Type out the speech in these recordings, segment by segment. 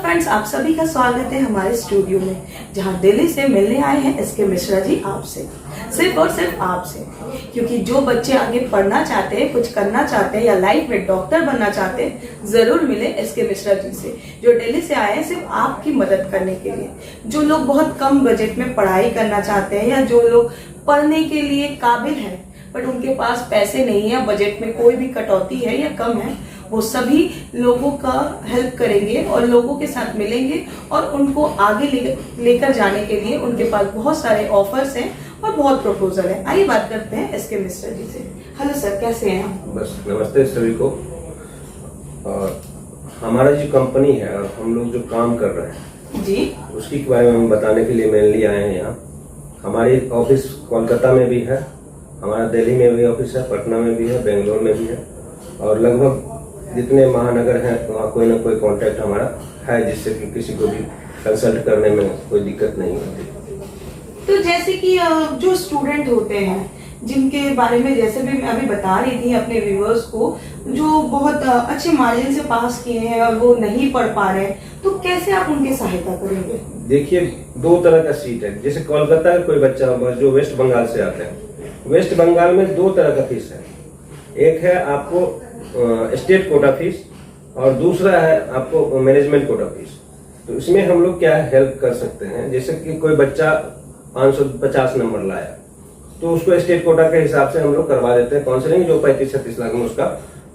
Friends, आप सभी का स्वागत है हमारे स्टूडियो में, जहां दिल्ली से मिलने आए हैं एसके मिश्रा जी आपसे, सिर्फ और सिर्फ आपसे। क्योंकि जो बच्चे आगे पढ़ना चाहते हैं, कुछ करना चाहते हैं या लाइफ में डॉक्टर बनना चाहते हैं, जरूर मिले एसके मिश्रा जी से, जो दिल्ली से आए हैं सिर्फ आपकी मदद करने के लिए। जो लोग बहुत कम बजट में पढ़ाई करना चाहते हैं या जो लोग पढ़ने के लिए काबिल हैं बट उनके पास पैसे नहीं है, बजट में कोई भी कटौती है या कम है, वो सभी लोगों का हेल्प करेंगे और लोगों के साथ मिलेंगे और उनको आगे लेकर जाने के लिए उनके पास बहुत सारे ऑफर्स हैं और बहुत प्रपोजल है। आइए बात करते हैं एसके मिश्रा जी से। हेलो सर, कैसे हैं आप? बस नमस्ते सभी को। और हमारा जो कंपनी है और हम लोग जो काम कर रहे हैं जी, उसके बारे में हम बताने के लिए मेनली आए हैं यहाँ। हमारी ऑफिस कोलकाता में भी है, हमारा दिल्ली में भी ऑफिस है, पटना में भी है, बेंगलोर में भी है और लगभग जितने महानगर हैं वहाँ कोई ना कोई कांटेक्ट हमारा है, जिससे कि किसी को भी कंसल्ट करने में कोई दिक्कत नहीं होती। तो जैसे कि जो स्टूडेंट होते हैं जिनके बारे में जैसे भी मैं अभी बता रही थी अपने व्यूअर्स को, जो बहुत अच्छे मार्जिन से पास किए हैं और वो नहीं पढ़ पा रहे हैं, तो कैसे आप उनकी सहायता करेंगे? देखिए, दो तरह का सीट है। जैसे कोलकाता का कोई बच्चा जो वेस्ट बंगाल से आते हैं, वेस्ट बंगाल में दो तरह का फीस है। एक है आपको स्टेट कोटा फीस और दूसरा है आपको मैनेजमेंट कोटा फीस। तो इसमें हम लोग क्या हेल्प कर सकते हैं, जैसे कि कोई बच्चा 550 नंबर लाया तो उसको स्टेट कोटा के हिसाब से हम लोग करवा देते हैं काउंसलिंग, जो 35-36 लाख में उसका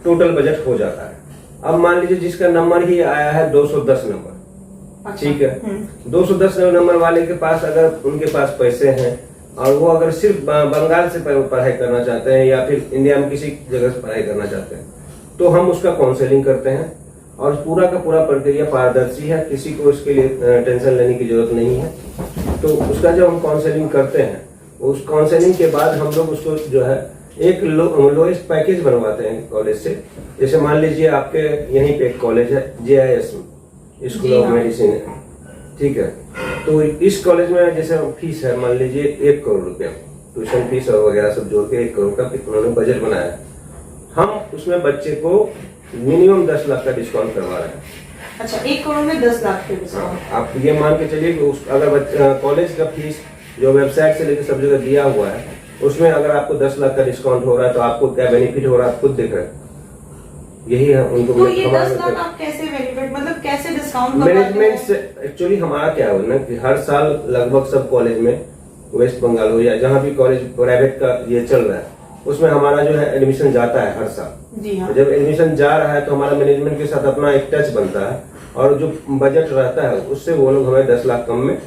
टोटल बजट हो जाता है। अब मान लीजिए जिसका नंबर ही आया है 210 नंबर, ठीक है, 210 नंबर वाले के पास अगर उनके पास पैसे हैं और वो अगर सिर्फ बंगाल से पढ़ाई करना चाहते हैं या फिर इंडिया में किसी जगह से पढ़ाई करना चाहते हैं, तो हम उसका काउंसलिंग करते हैं और पूरा का पूरा प्रक्रिया पारदर्शी है, किसी को इसके लिए टेंशन लेने की जरूरत नहीं है। तो उसका जब हम काउंसलिंग करते हैं, उस काउंसलिंग के बाद हम लोग उसको जो है एक लोएस्ट पैकेज बनवाते हैं कॉलेज से। जैसे मान लीजिए आपके यहीं पे एक कॉलेज है JIS स्कूल ऑफ मेडिसिन है, ठीक है, तो इस कॉलेज में जैसे फीस है मान लीजिए 1 करोड़ रुपया, ट्यूशन फीस और वगैरह सब जोड़ के 1 करोड़ का उन्होंने बजट बनाया। हम उसमें बच्चे को मिनिमम 10 लाख का डिस्काउंट करवा रहे हैं। अच्छा, 1 करोड़ में 10 लाख के डिस्काउंट। आप ये मान के चलिए कि अगर कॉलेज का फीस जो वेबसाइट से लेकर सब जगह दिया हुआ है, उसमें अगर आपको 10 लाख का डिस्काउंट हो रहा है तो आपको क्या बेनिफिट हो रहा है आप खुद देख रहे हैं। यही है उनको। तो ये 10 लाख आप कैसे बेनिफिट, मतलब कैसे डिस्काउंट? मैनेजमेंट से एक्चुअली हमारा क्या है ना कि हर साल लगभग सब कॉलेज में, वेस्ट बंगाल हो या जहाँ भी कॉलेज प्राइवेट का ये चल रहा है, उसमें हमारा जो है एडमिशन जाता है हर साल। जी हाँ। तो जब एडमिशन जा रहा है तो हमारा मैनेजमेंट के साथ अपना एक टच बनता है और जो बजट रहता है उससे वो लोग हमें 10 लाख कम में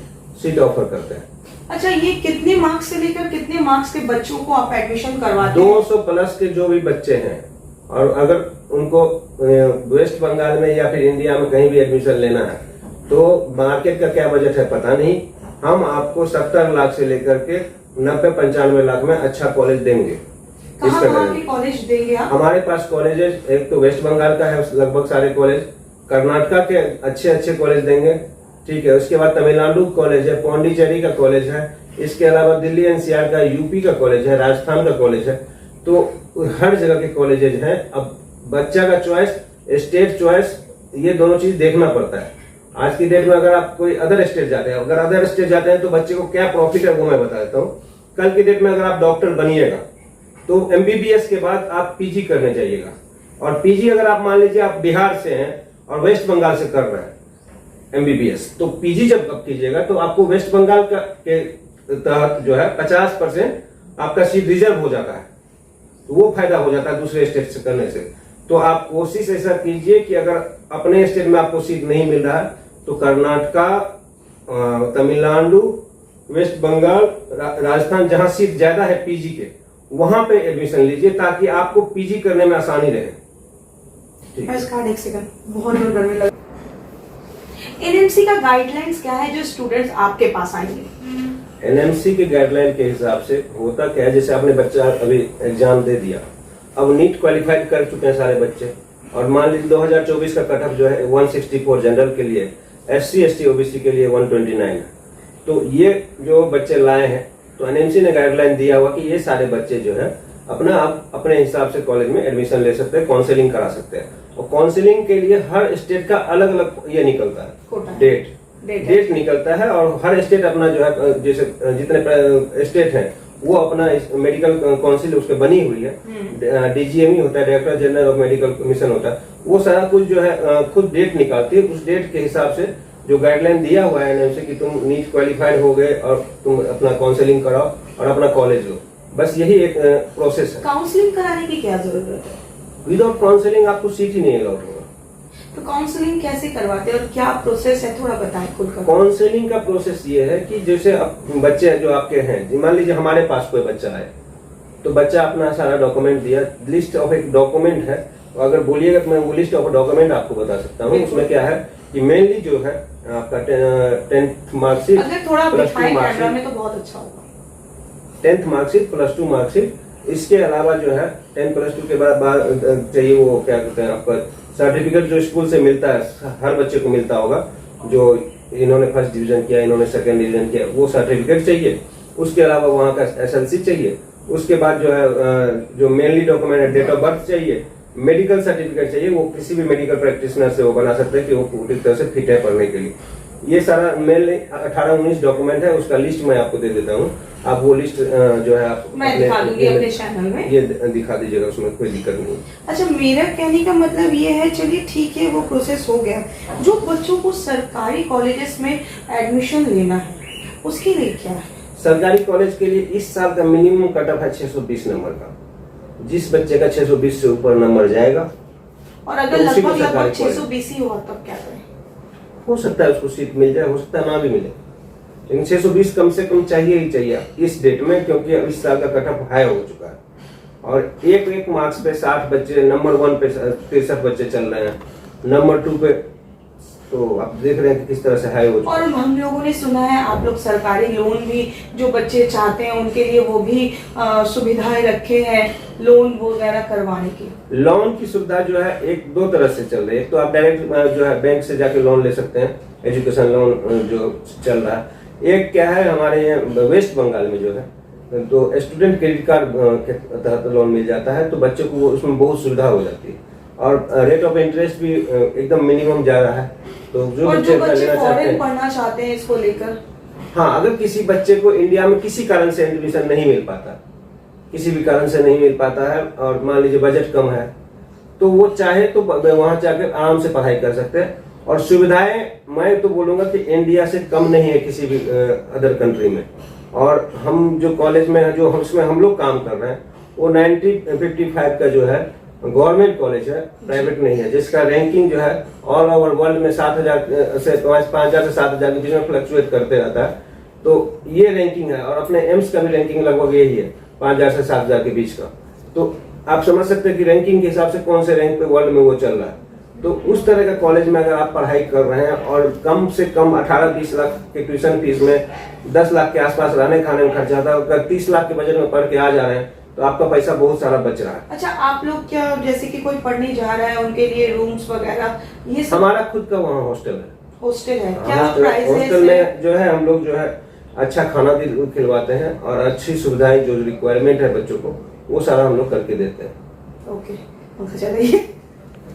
सीट ऑफर करते हैं। अच्छा, ये कितने मार्क्स से लेकर कितने मार्क्स के बच्चों को आप एडमिशन करवाते हैं? 200 प्लस के जो भी बच्चे हैं, और अगर उनको वेस्ट बंगाल में या फिर इंडिया में कहीं भी एडमिशन लेना है तो मार्केट का क्या बजट है पता नहीं, हम आपको 70 लाख से लेकर के 90-95 लाख में अच्छा कॉलेज देंगे। कहाँ के कॉलेज देंगे आप? हमारे पास कॉलेजेस एक तो वेस्ट बंगाल का है लगभग सारे कॉलेज, कर्नाटका के अच्छे अच्छे कॉलेज देंगे, ठीक है, उसके बाद तमिलनाडु कॉलेज है, पौंडीचेरी का कॉलेज है, इसके अलावा दिल्ली NCR का, यूपी का कॉलेज है, राजस्थान का कॉलेज है। तो हर जगह के कॉलेजेज हैं। अब बच्चा का चॉइस, स्टेट चॉइस, ये दोनों चीज देखना पड़ता है। आज की डेट में अगर आप कोई अदर स्टेट जाते हैं, अगर अदर स्टेट जाते हैं तो बच्चे को क्या प्रॉफिट है वो मैं बता देता हूँ। कल की डेट में अगर आप डॉक्टर बनिएगा तो MBBS के बाद आप PG करने जाइएगा, और PG अगर आप मान लीजिए आप बिहार से हैं और वेस्ट बंगाल से कर रहे हैं MBBS, तो PG जब आप कीजिएगा तो आपको वेस्ट बंगाल के तहत जो है 50% आपका सीट रिजर्व हो जाता है, तो वो फायदा हो जाता है दूसरे स्टेट से करने से। तो आप कोशिश ऐसा कीजिए कि अगर अपने स्टेट में आपको सीट नहीं मिल रहा है तो कर्नाटका, तमिलनाडु, वेस्ट बंगाल, राजस्थान, जहां सीट ज्यादा है PG के, वहां पे एडमिशन लीजिए ताकि आपको PG करने में आसानी रहे। ठीक है, एक सेकंड, बहुत जोर करने लगा। NMC का गाइडलाइंस क्या है जो स्टूडेंट्स आपके पास आएंगे? NMC के गाइडलाइन के हिसाब से होता क्या है, जैसे आपने बच्चा अभी एग्जाम दे दिया, अब नीट क्वालिफाइड कर चुके हैं सारे बच्चे, और मान लीजिए 2024 का कट ऑफ जो है 164 जनरल के लिए, SC ST OBC के लिए 129 है। तो ये जो बच्चे लाए हैं तो NMC ने गाइडलाइन दिया हुआ कि ये सारे बच्चे जो है अपने हिसाब से कॉलेज में एडमिशन ले सकते हैं, काउंसलिंग करा सकते हैं। और काउंसलिंग के लिए हर स्टेट का अलग अलग ये निकलता है डेट निकलता है, और हर स्टेट अपना जो है, जैसे जितने स्टेट हैं वो अपना मेडिकल काउंसिल उसके बनी हुई है, डीजीएमई होता है, director general of medical mission होता है, वो सारा कुछ जो है खुद डेट निकालती है। उस डेट के हिसाब से जो गाइडलाइन दिया हुआ है एनएमसी कि तुम नीट क्वालिफाइड हो गए और तुम अपना काउंसलिंग कराओ और अपना कॉलेज लो, बस यही एक प्रोसेस है। काउंसलिंग कराने की क्या जरूरत है? विदाउट काउंसलिंग आपको सीट ही नहीं अलॉट होगा। तो काउंसलिंग कैसे करवाते हैं और क्या प्रोसेस है, थोड़ा बताएं खुलकर। काउंसलिंग का प्रोसेस ये है कि जैसे अब बच्चे जो आपके हैं, मान लीजिए हमारे पास कोई बच्चा है, तो बच्चा अपना सारा डॉक्यूमेंट दिया, लिस्ट ऑफ एक डॉक्यूमेंट है, अगर बोलिएगा तो मैं वो लिस्ट ऑफ डॉक्यूमेंट आपको बता सकता हूँ। उसमें क्या है कि मेनली जो है आपका 10th मार्कशीट, अगर थोड़ा दिखाएं कैमरा में तो बहुत अच्छा होगा। 10th मार्कशीट, +2 मार्कशीट, इसके अलावा जो है 10+2 के बाद चाहिए वो क्या कहते हैं आपका सर्टिफिकेट जो स्कूल से मिलता है, हर बच्चे को मिलता होगा, जो इन्होंने फर्स्ट डिवीजन किया, इन्होंने सेकंड डिवीजन किया, वो सर्टिफिकेट चाहिए। उसके अलावा वहाँ का एसएलसी चाहिए। उसके बाद जो है जो मेनली डॉक्यूमेंट है, डेट ऑफ बर्थ चाहिए, मेडिकल सर्टिफिकेट चाहिए, वो किसी भी मेडिकल प्रैक्टिशनर से वो बना सकते हैं कि वो पूरी तरह से फिट है पढ़ने के लिए। ये सारा मेनली 18-19 डॉक्यूमेंट है, उसका लिस्ट मैं आपको दे देता हूँ। आप वो लिस्ट जो है आप मैं दिखा दूंगी अपने चैनल में, ये दिखा दीजिएगा, उसमें कोई दिक्कत नहीं। अच्छा, मेरा कहने का मतलब ये है, चलिए ठीक है, वो प्रोसेस हो गया। जो बच्चों को सरकारी कॉलेजेस में एडमिशन लेना है उसके लिए क्या है? सरकारी कॉलेज के लिए इस साल का मिनिमम कट ऑफ है 620 नंबर का। जिस बच्चे का 620 से ऊपर नंबर जाएगा, और अगर तो उसी को लगभग सरकारी 620 ही हुआ तब क्या करें? हो सकता है उसको सीट मिल जाए, हो सकता है ना भी मिले, लेकिन 620 कम से कम चाहिए ही चाहिए इस डेट में, क्योंकि अब इस साल का कट ऑफ हाई हो चुका है। और एक मार्क्स पे 60 बच्चे, नंबर 1 पे 63 बच्चे चल रहे हैं, नंबर 2 पे तो आप देख रहे हैं कि किस तरह से हाई हो चुका है। और हम लोगों ने सुना है आप लोग सरकारी लोन भी जो बच्चे चाहते हैं उनके लिए वो भी सुविधाएं रखे हैं, लोन वगैरह करवाने की। लोन की सुविधा जो है 1-2 तरह से चल रही है। तो आप डायरेक्ट जो है बैंक से जाके लोन ले सकते हैं, एजुकेशन लोन जो चल रहा है। एक क्या है, हमारे यहाँ वेस्ट बंगाल में जो है तो स्टूडेंट क्रेडिट कार्ड के तहत लोन मिल जाता है, तो बच्चों को उसमें बहुत सुविधा हो जाती है, और रेट ऑफ इंटरेस्ट भी एकदम मिनिमम जा रहा है। तो जो बच्चे फॉरेन पढ़ना चाहते हैं इसको लेकर, हाँ, अगर किसी बच्चे को इंडिया में किसी कारण से एडमिशन नहीं मिल पाता, किसी भी कारण से नहीं मिल पाता है, और मान लीजिए बजट कम है, तो वो चाहे तो वहां जाकर आराम से पढ़ाई कर सकते हैं। और सुविधाएं मैं तो बोलूंगा कि इंडिया से कम नहीं है किसी भी अदर कंट्री में। और हम जो कॉलेज में जो उसमें हम लोग काम कर रहे हैं वो 1955 का जो है गवर्नमेंट कॉलेज है, प्राइवेट नहीं है, जिसका रैंकिंग जो है ऑल ओवर वर्ल्ड में 7,000 से 5,000 से 7,000 के बीच में फ्लक्चुएट करते रहता है। तो ये रैंकिंग है, और अपने एम्स का भी रैंकिंग लगभग यही है, 5,000 से 7,000 के बीच का। तो आप समझ सकते हैं कि रैंकिंग के हिसाब से कौन से रैंक पे वर्ल्ड में वो चल रहा है। तो उस तरह का कॉलेज में अगर आप पढ़ाई कर रहे हैं और कम से कम 18-20 लाख के ट्यूशन फीस में 10 लाख के आसपास रहने खाने में खर्चा आता है, अगर 30 लाख के बजट में पढ़ के आ जा रहे हैं तो आपका पैसा बहुत सारा बच रहा है। अच्छा, आप लोग क्या, जैसे कि कोई पढ़ने जा रहा है उनके लिए रूम्स वगैरह ये सब? हमारा खुद का वहाँ हॉस्टल है। हॉस्टल है, क्या प्राइस है? हॉस्टल में जो है हम लोग जो है अच्छा खाना भी खिलवाते हैं, और अच्छी सुविधाएं जो रिक्वायरमेंट है बच्चों को वो सारा हम लोग करके देते हैं। ओके, चलिए।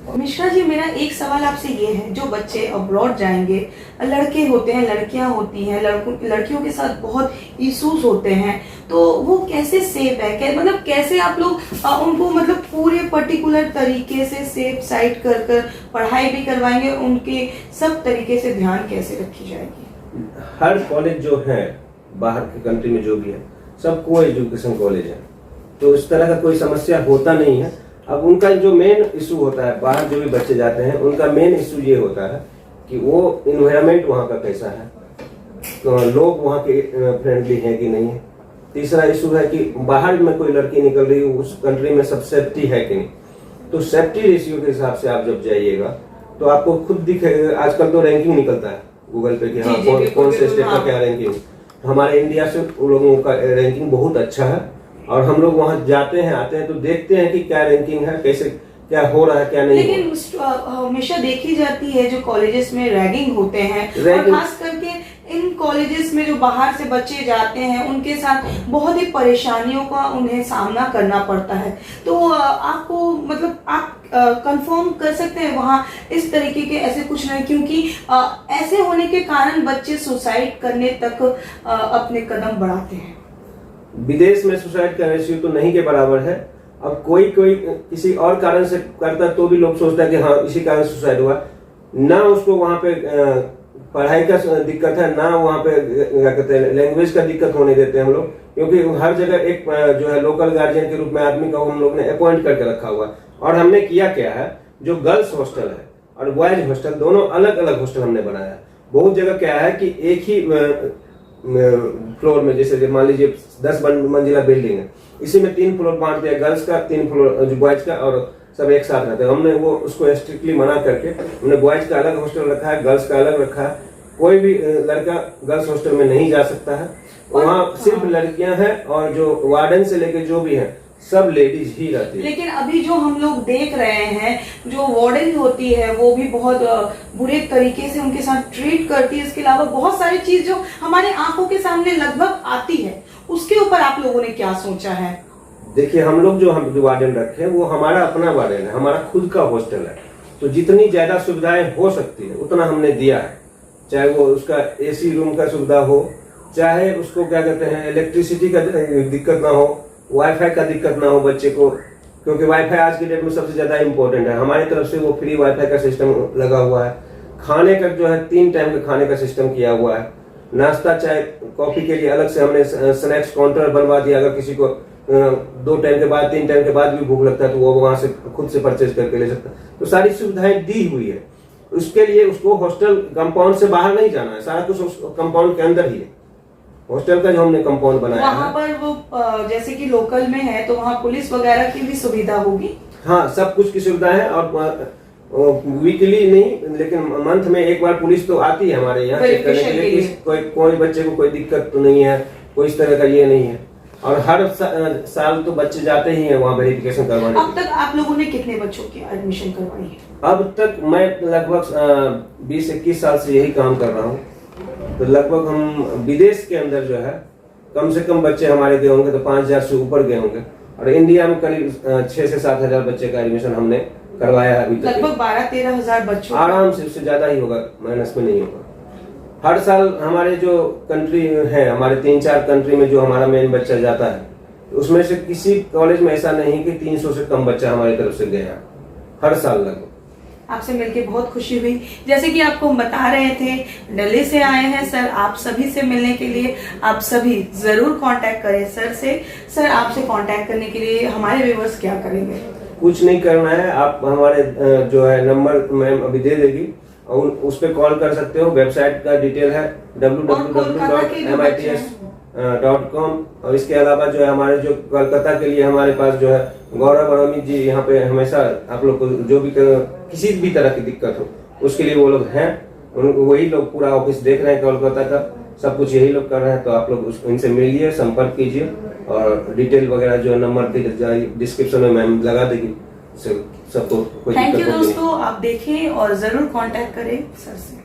मिश्रा जी, मेरा एक सवाल आपसे ये है, जो बच्चे अब्रॉड जाएंगे, लड़के होते हैं, लड़कियां होती हैं, लड़कियों के साथ बहुत इश्यूज होते हैं, तो वो कैसे सेफ है? मतलब कैसे आप लोग उनको मतलब पूरे पर्टिकुलर तरीके से सेफ साइड कर पढ़ाई भी करवाएंगे, उनके सब तरीके से ध्यान कैसे रखी जाएगी? हर कॉलेज जो है बाहर के कंट्री में जो भी है सब को एजुकेशन कॉलेज है, तो इस तरह का कोई समस्या होता नहीं है। अब उनका जो मेन इशू होता है, बाहर जो भी बच्चे जाते हैं उनका मेन इशू ये होता है कि वो इन्वायरमेंट वहाँ का कैसा है, तो लोग वहाँ के फ्रेंडली हैं कि नहीं है। तीसरा इशू है कि बाहर में कोई लड़की निकल रही है, उस कंट्री में सब सेफ्टी है कि नहीं। तो सेफ्टी रेशियो के हिसाब से आप जब जाइएगा तो आपको खुद दिखेगा। आजकल तो रैंकिंग निकलता है गूगल पे कि हाँ कौन से स्टेट का क्या रैंकिंग। हमारे इंडिया से उन लोगों का रैंकिंग बहुत अच्छा है, और हम लोग वहाँ जाते हैं आते हैं तो देखते हैं कि क्या रैंकिंग है, कैसे क्या हो रहा है क्या नहीं। लेकिन हमेशा देखी जाती है जो कॉलेजेस में रैगिंग होते हैं, और खास करके इन कॉलेजेस में जो बाहर से बच्चे जाते हैं उनके साथ बहुत ही परेशानियों का उन्हें सामना करना पड़ता है। तो आपको मतलब आप कंफर्म कर सकते हैं वहाँ इस तरीके के ऐसे कुछ नहीं, क्योंकि ऐसे होने के कारण बच्चे सुसाइड करने तक अपने कदम बढ़ाते हैं। विदेश में सुसाइड का रेशियो तो नहीं के बराबर है। अब कोई किसी और कारण से करता है तो भी लोग सोचता है कि हाँ इसी कारण सुसाइड हुआ। ना उसको वहाँ पे पढ़ाई का दिक्कत है, ना वहाँ पे क्या कहते हैं लैंग्वेज का दिक्कत होने देते हैं हम लोग, क्योंकि हर जगह एक जो है लोकल गार्जियन के रूप में आदमी का हम लोग ने अपॉइंट करके रखा हुआ है। और हमने किया क्या है, जो गर्ल्स हॉस्टल है और बॉयज हॉस्टल दोनों अलग अलग हॉस्टल हमने बनाया है। बहुत जगह क्या है कि एक ही फ्लोर में, जैसे मान लीजिए 10 मंजिला बिल्डिंग है, इसी में 3 फ्लोर बांट दिया, गर्ल्स का 3 फ्लोर जो बॉयज का, और सब एक साथ रहते हैं। हमने वो उसको स्ट्रिक्टली मना करके हमने बॉयज का अलग हॉस्टल रखा है, गर्ल्स का अलग रखा है। कोई भी लड़का गर्ल्स हॉस्टल में नहीं जा सकता है, वहाँ सिर्फ लड़कियां हैं और जो वार्डन से लेके जो भी हैं सब लेडीज ही रहती है। लेकिन अभी जो हम लोग देख रहे हैं, जो वार्डन होती है वो भी बहुत बुरे तरीके से उनके साथ ट्रीट करती है। इसके अलावा बहुत सारी चीज जो हमारे आंखों के सामने लगभग आती है, उसके ऊपर आप लोगों ने क्या सोचा है? देखिए, हम लोग जो वार्डन रखे हैं वो हमारा अपना वार्डन है, हमारा खुद का हॉस्टल है, तो जितनी ज्यादा सुविधाएं हो सकती है उतना हमने दिया है। चाहे वो उसका एसी रूम का सुविधा हो, चाहे उसको क्या कहते हैं इलेक्ट्रिसिटी का दिक्कत ना हो, वाईफाई का दिक्कत ना हो बच्चे को, क्योंकि वाईफाई आज के डेट में सबसे ज्यादा इम्पोर्टेंट है। हमारी तरफ से वो फ्री वाईफाई का सिस्टम लगा हुआ है। खाने का जो है 3 टाइम के खाने का सिस्टम किया हुआ है। नाश्ता चाय कॉफी के लिए अलग से हमने स्नैक्स काउंटर बनवा दिया। अगर किसी को 2 टाइम के बाद 3 टाइम के बाद भी भूख लगता है तो वो वहां से खुद से परचेज करके ले सकता है। तो सारी सुविधाएं दी हुई है। उसके लिए उसको हॉस्टल कंपाउंड से बाहर नहीं जाना है, सारा कुछ उस कंपाउंड के अंदर ही है। हॉस्टल का जो हमने कंपाउंड बनाया वहाँ पर वो जैसे कि लोकल में है तो वहाँ पुलिस वगैरह की भी सुविधा होगी? हाँ, सब कुछ की सुविधा है। और वीकली नहीं लेकिन मंथ में एक बार पुलिस तो आती है हमारे यहाँ चेक करने के लिए कि कोई बच्चे को कोई दिक्कत तो नहीं है, कोई इस तरह का ये नहीं है। और हर साल तो बच्चे जाते ही हैं वहाँ वेरिफिकेशन करवाने। अब तक आप लोगों ने कितने बच्चों की एडमिशन करवाई है? अब तक मैं लगभग 20-21 साल से यही काम कर रहा हूँ। तो लगभग हम विदेश के अंदर जो है कम से कम बच्चे हमारे गए होंगे तो 5000 से ऊपर गए होंगे। और इंडिया में करीब 6 से 7 हजार बच्चे का एडमिशन हमने करवाया है अभी तक। लगभग 12-13 हजार बच्चों आराम से, उससे ज्यादा ही होगा, माइनस में नहीं होगा। हर साल हमारे जो कंट्री है, हमारे 3-4 कंट्री में जो हमारा मेन बच्चा जाता है, उसमें से किसी कॉलेज में ऐसा नहीं कि 300 से कम बच्चा हमारी तरफ से गया हर साल लगभग। आपसे मिलके बहुत खुशी हुई। जैसे कि आपको हम बता रहे थे, दिल्ली से आए हैं सर आप सभी से मिलने के लिए। आप सभी जरूर कांटेक्ट करें सर से। सर, आपसे कांटेक्ट करने के लिए हमारे व्यूअर्स क्या करेंगे? कुछ नहीं करना है, आप हमारे जो है नंबर मैम अभी दे देगी और उस पर कॉल कर सकते हो। वेबसाइट का डिटेल है www.mits.com। और इसके अलावा जो है हमारे जो कोलकाता के लिए हमारे पास जो है गौरव और अमित जी यहाँ पे हमेशा आप लोग को जो भी किसी भी तरह की दिक्कत हो उसके लिए वो लोग हैं। वही लोग पूरा ऑफिस देख रहे हैं कोलकाता का, सब कुछ यही लोग कर रहे हैं। तो आप लोग इनसे मिलिए, संपर्क कीजिए और डिटेल वगैरह जो नंबर डिस्क्रिप्शन में मैम लगा देगी, सबको कोई दिक्कत नहीं। थैंक यू दोस्तों, आप देखें और जरूर कांटेक्ट करें सर से।